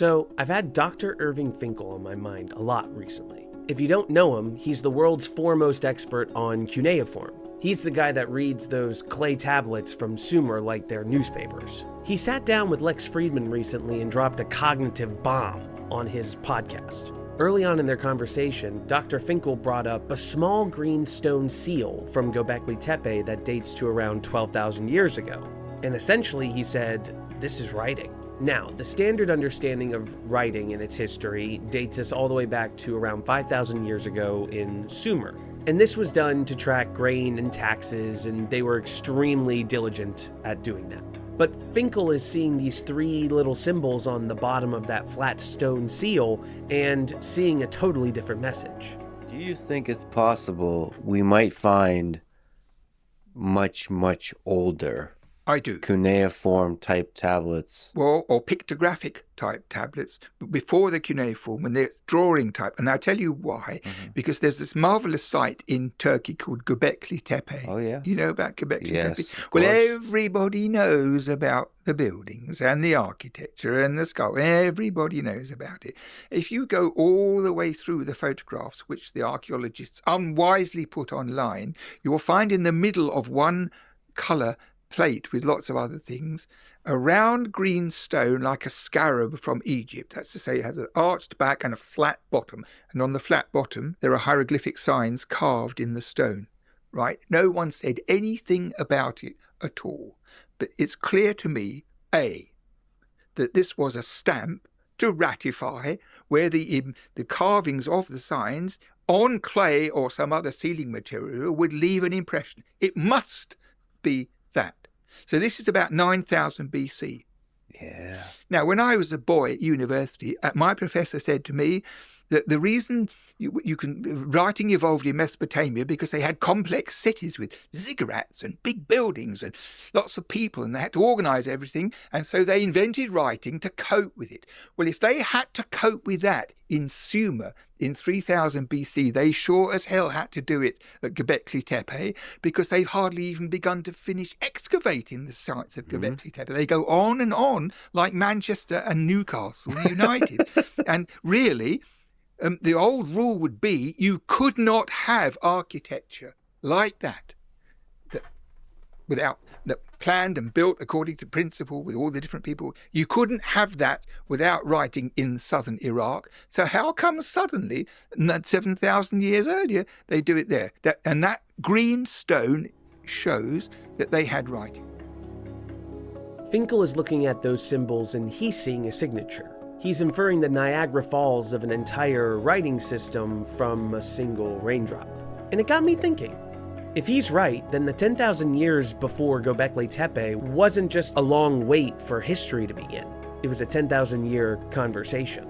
So, I've had Dr. Irving Finkel on my mind a lot recently. If you don't know him, he's the world's foremost expert on cuneiform. He's the guy that reads those clay tablets from Sumer like they're newspapers. He sat down with Lex Friedman recently and dropped a cognitive bomb on his podcast. Early on in their conversation, Dr. Finkel brought up a small greenstone seal from Gobekli Tepe that dates to around 12,000 years ago. And essentially he said, this is writing. Now, the standard understanding of writing and its history dates us all the way back to around 5,000 years ago in Sumer. And this was done to track grain and taxes, and they were extremely diligent at doing that. But Finkel is seeing these three little symbols on the bottom of that flat stone seal and seeing a totally different message. Do you think it's possible we might find much older I do. cuneiform type tablets? Well, or pictographic type tablets before the cuneiform, when they're drawing type. And I'll tell you why. Because there's this marvelous site in Turkey called Göbekli Tepe. Oh, yeah. You know about Göbekli Yes, Tepe? of Well, course. everybody knows about the buildings and the architecture and the sculpture. Everybody knows about it. If you go all the way through the photographs, which the archaeologists unwisely put online, you'll find in the middle of one colour plate with lots of other things, a round green stone like a scarab from Egypt. That's to say, it has an arched back and a flat bottom. And on the flat bottom, there are hieroglyphic signs carved in the stone. Right? No one said anything about it at all. But it's clear to me, A, that this was a stamp to ratify where the carvings of the signs on clay or some other sealing material would leave an impression. It must be that. So this is about 9,000 BC. Yeah. Now, when I was a boy at university, my professor said to me that the reason writing evolved in Mesopotamia because they had complex cities with ziggurats and big buildings and lots of people, and they had to organize everything, and so they invented writing to cope with it. Well, if they had to cope with that in Sumer in 3000 BC, they sure as hell had to do it at Göbekli Tepe, because they've hardly even begun to finish excavating the sites of Göbekli Tepe. They go on like Manchester and Newcastle United. And really, the old rule would be you could not have architecture like that planned and built according to principle with all the different people. You couldn't have that without writing in southern Iraq. So how come suddenly, 7,000 years earlier, they do it there? And that green stone shows that they had writing. Finkel is looking at those symbols and he's seeing a signature. He's inferring the Niagara Falls of an entire writing system from a single raindrop. And it got me thinking. If he's right, then the 10,000 years before Gobekli Tepe wasn't just a long wait for history to begin. It was a 10,000 year conversation.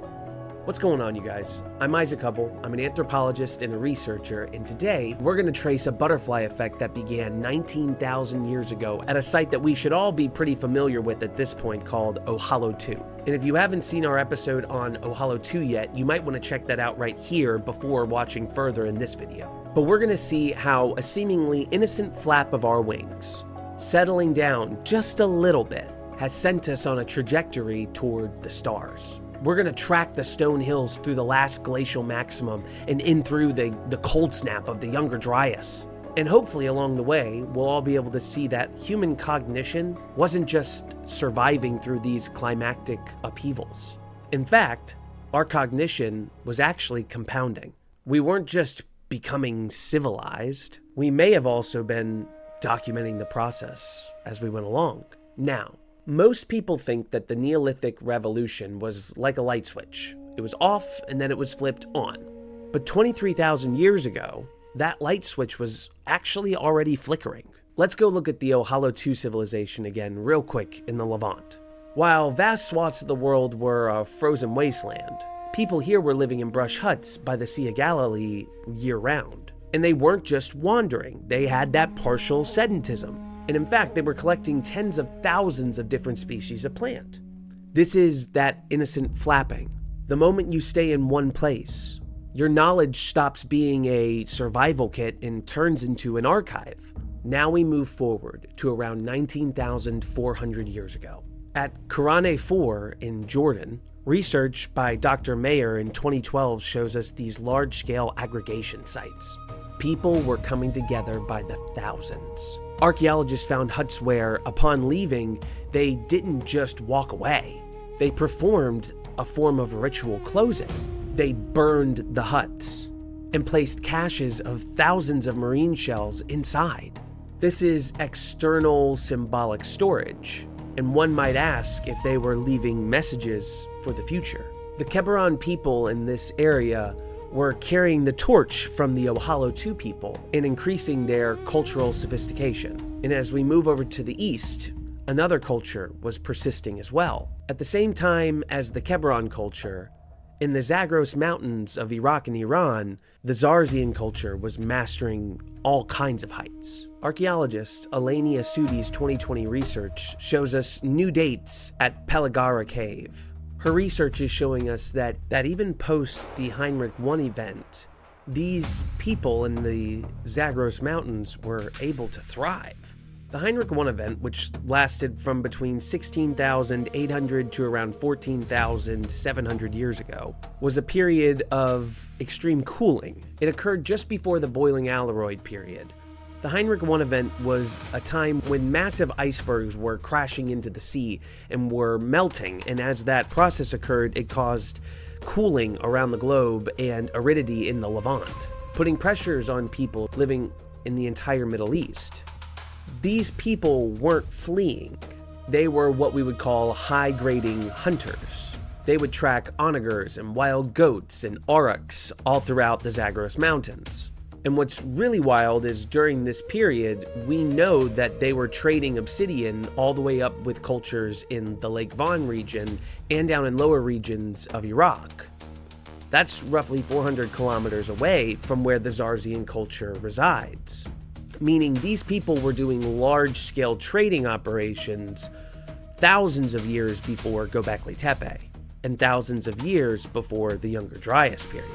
What's going on, you guys? I'm Isaac Hubbell. I'm an anthropologist and a researcher, and today we're going to trace a butterfly effect that began 19,000 years ago at a site that we should all be pretty familiar with at this point called Ohalo II. And if you haven't seen our episode on Ohalo II yet, you might want to check that out right here before watching further in this video. But we're going to see how a seemingly innocent flap of our wings, settling down just a little bit, has sent us on a trajectory toward the stars. We're going to track the stone hills through the last glacial maximum and in through the cold snap of the Younger Dryas. And hopefully along the way, we'll all be able to see that human cognition wasn't just surviving through these climactic upheavals. In fact, our cognition was actually compounding. We weren't just becoming civilized. We may have also been documenting the process as we went along. Now, most people think that the Neolithic revolution was like a light switch. It was off and then it was flipped on. But 23,000 years ago, that light switch was actually already flickering. Let's go look at the Ohalo II civilization again real quick in the Levant. While vast swaths of the world were a frozen wasteland, people here were living in brush huts by the Sea of Galilee year-round. And they weren't just wandering, they had that partial sedentism. And in fact, they were collecting tens of thousands of different species of plant. This is that innocent flapping. The moment you stay in one place, your knowledge stops being a survival kit and turns into an archive. Now we move forward to around 19,400 years ago. At Karane 4 in Jordan, Research by Dr. Mayer in 2012 shows us these large-scale aggregation sites. People were coming together by the thousands. Archaeologists found huts where, upon leaving, they didn't just walk away. They performed a form of ritual closing. They burned the huts and placed caches of thousands of marine shells inside. This is external symbolic storage, and one might ask if they were leaving messages for the future. The Karahan people in this area were carrying the torch from the Ohalo II people and increasing their cultural sophistication. And as we move over to the east, another culture was persisting as well. At the same time as the Karahan culture, in the Zagros Mountains of Iraq and Iran, the Zarzian culture was mastering all kinds of heights. Archaeologist Eleni Asudi's 2020 research shows us new dates at Pelagara Cave. Her research is showing us that even post the Heinrich I event, these people in the Zagros Mountains were able to thrive. The Heinrich I event, which lasted from between 16,800 to around 14,700 years ago, was a period of extreme cooling. It occurred just before the boiling Alaroid period. The Heinrich I event was a time when massive icebergs were crashing into the sea and were melting, and as that process occurred, it caused cooling around the globe and aridity in the Levant, putting pressures on people living in the entire Middle East. These people weren't fleeing. They were what we would call high-grading hunters. They would track onagers and wild goats and aurochs all throughout the Zagros Mountains. And what's really wild is during this period, we know that they were trading obsidian all the way up with cultures in the Lake Van region and down in lower regions of Iraq. That's roughly 400 kilometers away from where the Zarzian culture resides, meaning these people were doing large-scale trading operations thousands of years before Göbekli Tepe and thousands of years before the Younger Dryas period.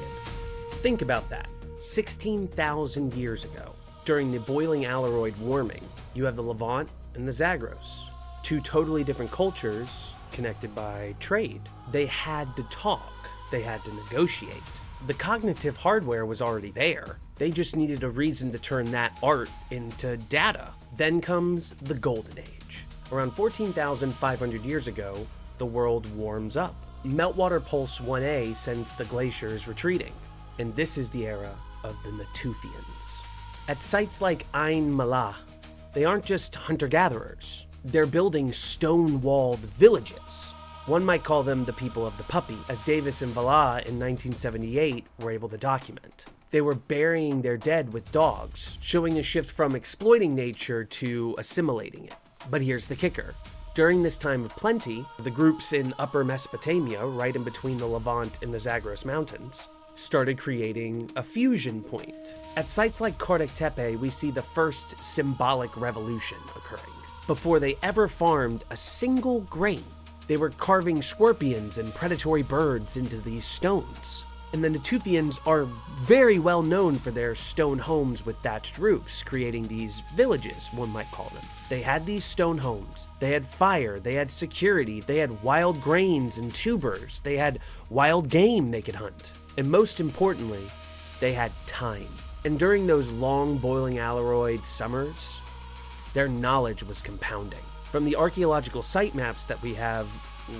Think about that. 16,000 years ago, during the boiling Alaroid warming, you have the Levant and the Zagros, two totally different cultures connected by trade. They had to talk. They had to negotiate. The cognitive hardware was already there. They just needed a reason to turn that art into data. Then comes the Golden Age. Around 14,500 years ago, the world warms up. Meltwater Pulse 1a sends the glaciers retreating, and this is the era of the Natufians. At sites like Ain Malah, they aren't just hunter-gatherers. They're building stone-walled villages. One might call them the people of the puppy, as Davis and Valla in 1978 were able to document. They were burying their dead with dogs, showing a shift from exploiting nature to assimilating it. But here's the kicker. During this time of plenty, the groups in Upper Mesopotamia, right in between the Levant and the Zagros Mountains, started creating a fusion point. At sites like Göbekli Tepe, we see the first symbolic revolution occurring. Before they ever farmed a single grain, they were carving scorpions and predatory birds into these stones. And the Natufians are very well known for their stone homes with thatched roofs, creating these villages, one might call them. They had these stone homes, they had fire, they had security, they had wild grains and tubers, they had wild game they could hunt. And most importantly, they had time. And during those long boiling Alaroid summers, their knowledge was compounding. From the archaeological site maps that we have,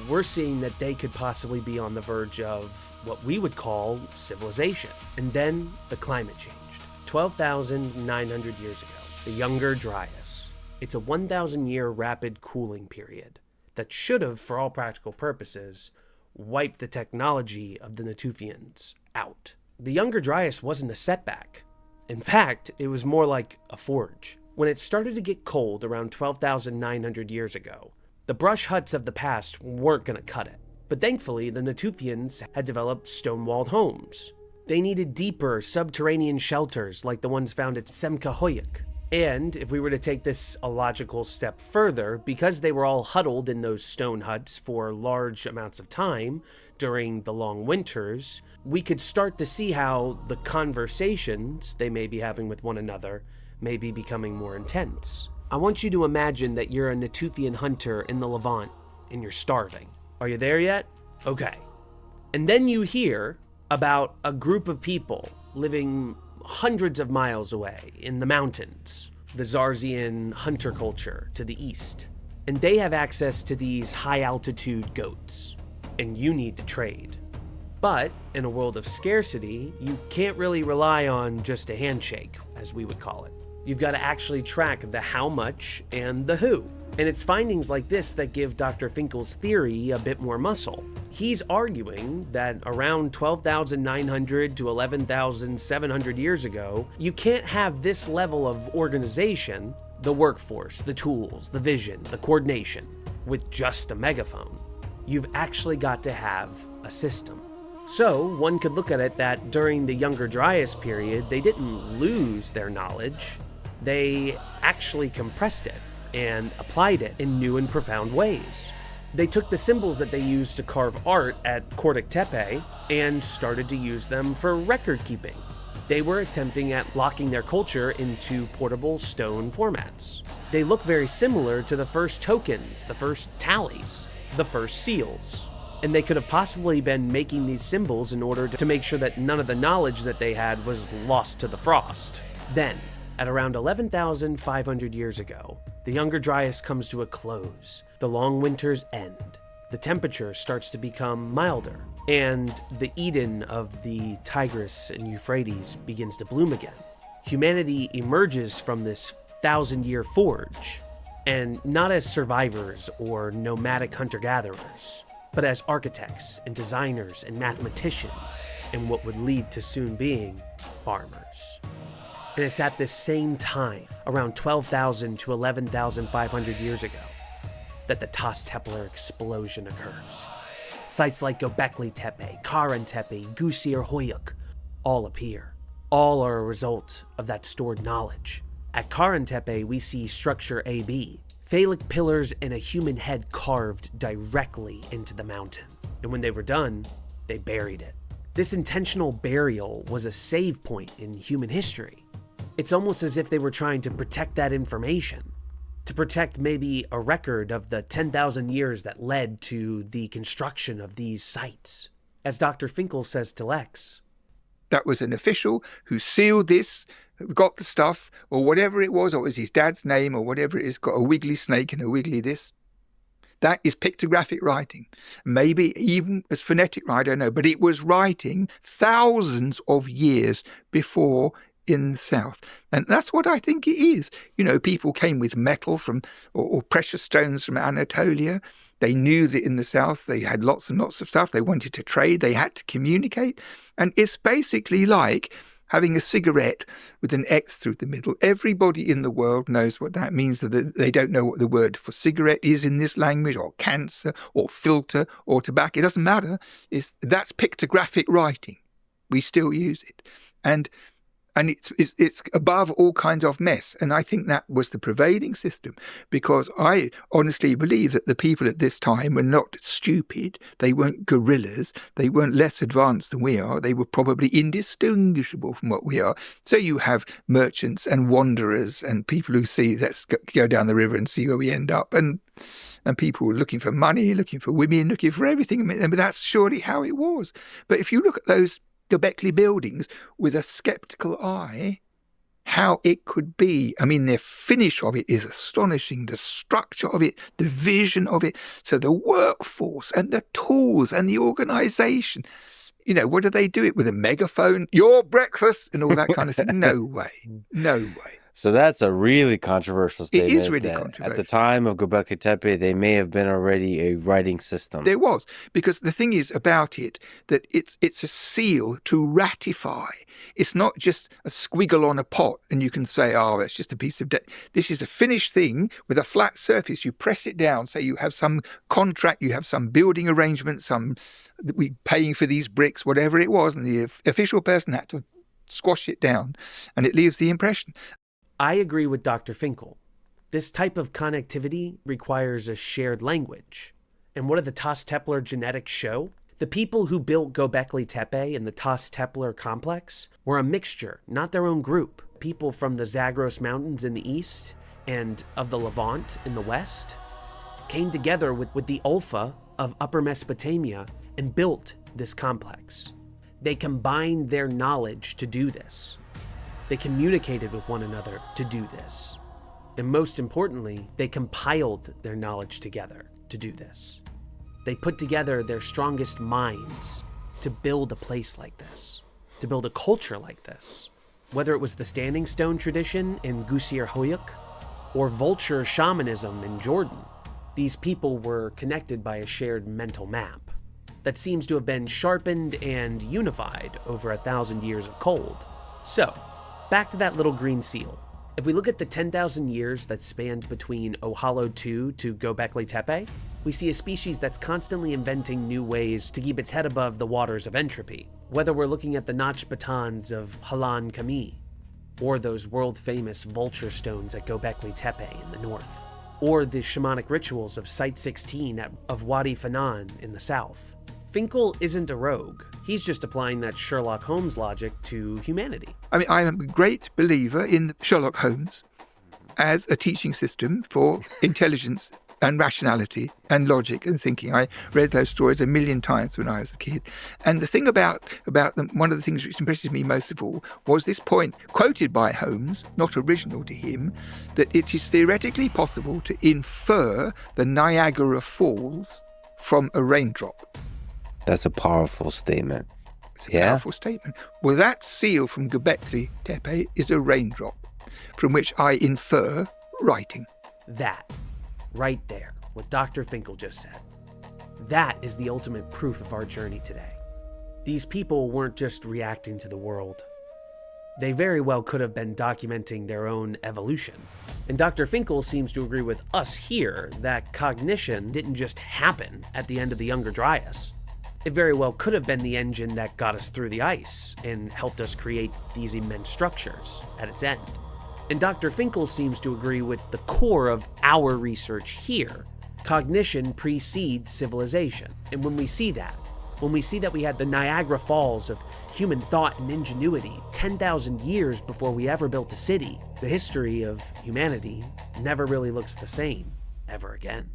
we're seeing that they could possibly be on the verge of what we would call civilization. And then the climate changed. 12,900 years ago, the Younger Dryas. It's a 1,000-year rapid cooling period that should have, for all practical purposes, wiped the technology of the Natufians out. The Younger Dryas wasn't a setback. In fact, it was more like a forge. When it started to get cold around 12,900 years ago, the brush huts of the past weren't going to cut it. But thankfully, the Natufians had developed stone-walled homes. They needed deeper subterranean shelters like the ones found at Semkahoyuk. And if we were to take this a logical step further, because they were all huddled in those stone huts for large amounts of time during the long winters, we could start to see how the conversations they may be having with one another may be becoming more intense. I want you to imagine that you're a Natufian hunter in the Levant and you're starving. Are you there yet? Okay. And then you hear about a group of people living hundreds of miles away in the mountains, the Zarzian hunter culture to the east. And they have access to these high-altitude goats, and you need to trade. But in a world of scarcity, you can't really rely on just a handshake, as we would call it. You've got to actually track the how much and the who. And it's findings like this that give Dr. Finkel's theory a bit more muscle. He's arguing that around 12,900 to 11,700 years ago, you can't have this level of organization, the workforce, the tools, the vision, the coordination, with just a megaphone. You've actually got to have a system. So one could look at it that during the Younger Dryas period, they didn't lose their knowledge. They actually compressed it and applied it in new and profound ways. They took the symbols that they used to carve art at Göbekli Tepe and started to use them for record keeping. They were attempting at locking their culture into portable stone formats. They look very similar to the first tokens, the first tallies, the first seals. And they could have possibly been making these symbols in order to make sure that none of the knowledge that they had was lost to the frost. Then, at around 11,500 years ago, the Younger Dryas comes to a close. The long winters end. The temperature starts to become milder, and the Eden of the Tigris and Euphrates begins to bloom again. Humanity emerges from this 1,000-year forge, and not as survivors or nomadic hunter-gatherers, but as architects and designers and mathematicians in what would lead to soon being farmers. And it's at this same time, around 12,000 to 11,500 years ago, that the Tas Tepeler explosion occurs. Sites like Gobekli Tepe, Karahan Tepe, Gusir Hoyuk all appear. All are a result of that stored knowledge. At Karahan Tepe, we see structure AB, phallic pillars and a human head carved directly into the mountain. And when they were done, they buried it. This intentional burial was a save point in human history. It's almost as if they were trying to protect that information, to protect maybe a record of the 10,000 years that led to the construction of these sites. As Dr. Finkel says to Lex, that was an official who sealed this, got the stuff, or whatever it was, or it was his dad's name, or whatever it is, got a wiggly snake and a wiggly this. That is pictographic writing. Maybe even as phonetic writing, I don't know, but it was writing thousands of years before in the south. And that's what I think it is. You know, people came with metal from, or precious stones from Anatolia. They knew that in the south they had lots and lots of stuff. They wanted to trade. They had to communicate. And it's basically like having a cigarette with an X through the middle. Everybody in the world knows what that means. They don't know what the word for cigarette is in this language, or cancer, or filter, or tobacco. It doesn't matter. That's pictographic writing. We still use it. And it's above all kinds of mess. And I think that was the prevailing system, because I honestly believe that the people at this time were not stupid. They weren't gorillas. They weren't less advanced than we are. They were probably indistinguishable from what we are. So you have merchants and wanderers and people who see, let's go down the river and see where we end up. And people looking for money, looking for women, looking for everything. But that's surely how it was. But if you look at those Göbekli buildings with a skeptical eye, how it could be. I mean, the finish of it is astonishing, the structure of it, the vision of it. So the workforce and the tools and the organization. You know, what do they do it with? A megaphone, your breakfast and all that kind of thing? No way. No way. So that's a really controversial statement. It is really controversial. At the time of Göbekli Tepe, they may have been already a writing system. There was, because the thing is about it, that it's a seal to ratify. It's not just a squiggle on a pot and you can say, oh, that's just a piece of... This is a finished thing with a flat surface. You press it down, say you have some contract, you have some building arrangement, we paying for these bricks, whatever it was, and the official person had to squash it down, and it leaves the impression. I agree with Dr. Finkel. This type of connectivity requires a shared language. And what did the Tas Tepeler genetics show? The people who built Gobekli Tepe and the Tas Tepeler complex were a mixture, not their own group. People from the Zagros Mountains in the east and of the Levant in the west came together with the Ulfa of Upper Mesopotamia and built this complex. They combined their knowledge to do this. They communicated with one another to do this. And most importantly, they compiled their knowledge together to do this. They put together their strongest minds to build a place like this, to build a culture like this. Whether it was the Standing Stone tradition in Gusir Hoyuk or vulture shamanism in Jordan, these people were connected by a shared mental map that seems to have been sharpened and unified over 1,000 years of cold. So, back to that little green seal. If we look at the 10,000 years that spanned between Ohalo II to Gobekli Tepe, we see a species that's constantly inventing new ways to keep its head above the waters of entropy. Whether we're looking at the notched batons of Halan Kami, or those world-famous vulture stones at Gobekli Tepe in the north, or the shamanic rituals of Site 16 of Wadi Fanan in the south. Finkel isn't a rogue. He's just applying that Sherlock Holmes logic to humanity. I mean, I'm a great believer in Sherlock Holmes as a teaching system for intelligence and rationality and logic and thinking. I read those stories 1,000,000 times when I was a kid. And the thing about them, one of the things which impresses me most of all was this point, quoted by Holmes, not original to him, that it is theoretically possible to infer the Niagara Falls from a raindrop. That's a powerful statement. It's a powerful statement. Well, that seal from Göbekli Tepe is a raindrop from which I infer writing. That, right there, what Dr. Finkel just said, that is the ultimate proof of our journey today. These people weren't just reacting to the world. They very well could have been documenting their own evolution. And Dr. Finkel seems to agree with us here that cognition didn't just happen at the end of the Younger Dryas. It very well could have been the engine that got us through the ice and helped us create these immense structures at its end. And Dr. Finkel seems to agree with the core of our research here. Cognition precedes civilization. And when we see that we had the Niagara Falls of human thought and ingenuity 10,000 years before we ever built a city, the history of humanity never really looks the same ever again.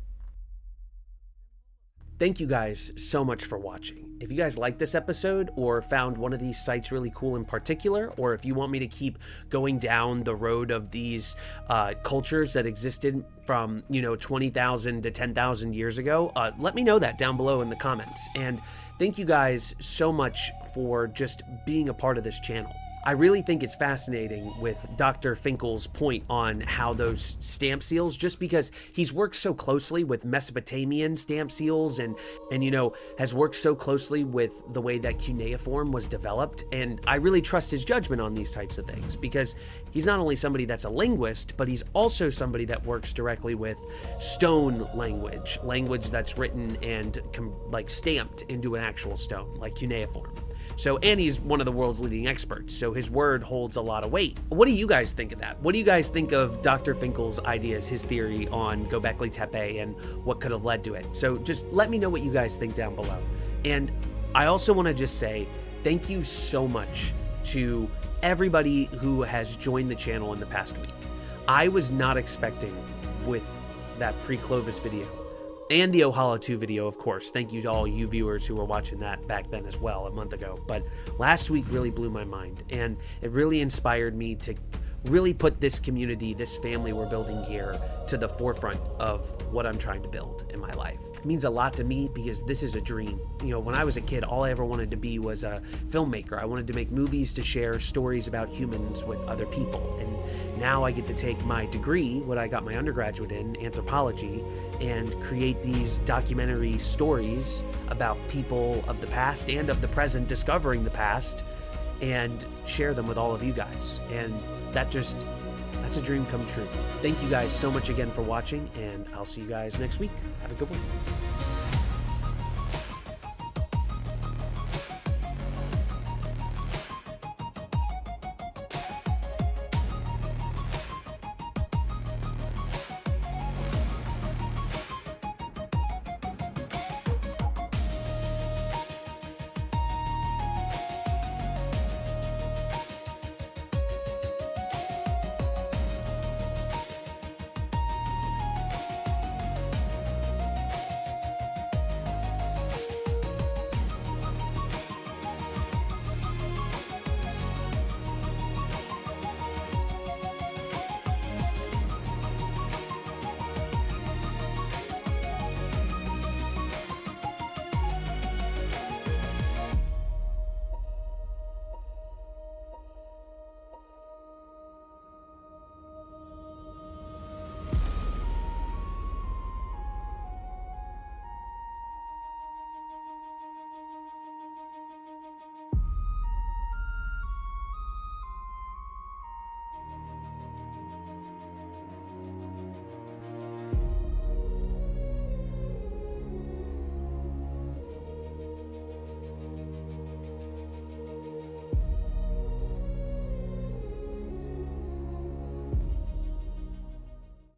Thank you guys so much for watching. If you guys liked this episode or found one of these sites really cool in particular, or if you want me to keep going down the road of these cultures that existed from 20,000 to 10,000 years ago, let me know that down below in the comments. And thank you guys so much for just being a part of this channel. I really think it's fascinating with Dr. Finkel's point on how those stamp seals, just because he's worked so closely with Mesopotamian stamp seals and has worked so closely with the way that cuneiform was developed. And I really trust his judgment on these types of things because he's not only somebody that's a linguist, but he's also somebody that works directly with stone language that's written and stamped into an actual stone, like cuneiform. So, and he's one of the world's leading experts, so his word holds a lot of weight. What do you guys think of that? What do you guys think of Dr. Finkel's ideas, his theory on Gobekli Tepe and what could have led to it? So just let me know what you guys think down below. And I also want to just say thank you so much to everybody who has joined the channel in the past week. I was not expecting, with that pre-Clovis video, and the Ohalo II video, of course. Thank you to all you viewers who were watching that back then as well, a month ago. But last week really blew my mind, and it really inspired me to really put this community, this family we're building here, to the forefront of what I'm trying to build in my life. It means a lot to me because this is a dream. When I was a kid, all I ever wanted to be was a filmmaker. I wanted to make movies to share stories about humans with other people. And now I get to take my degree, what I got my undergraduate in, anthropology, and create these documentary stories about people of the past and of the present discovering the past and share them with all of you guys. And that's a dream come true. Thank you guys so much again for watching, and I'll see you guys next week. Have a good one.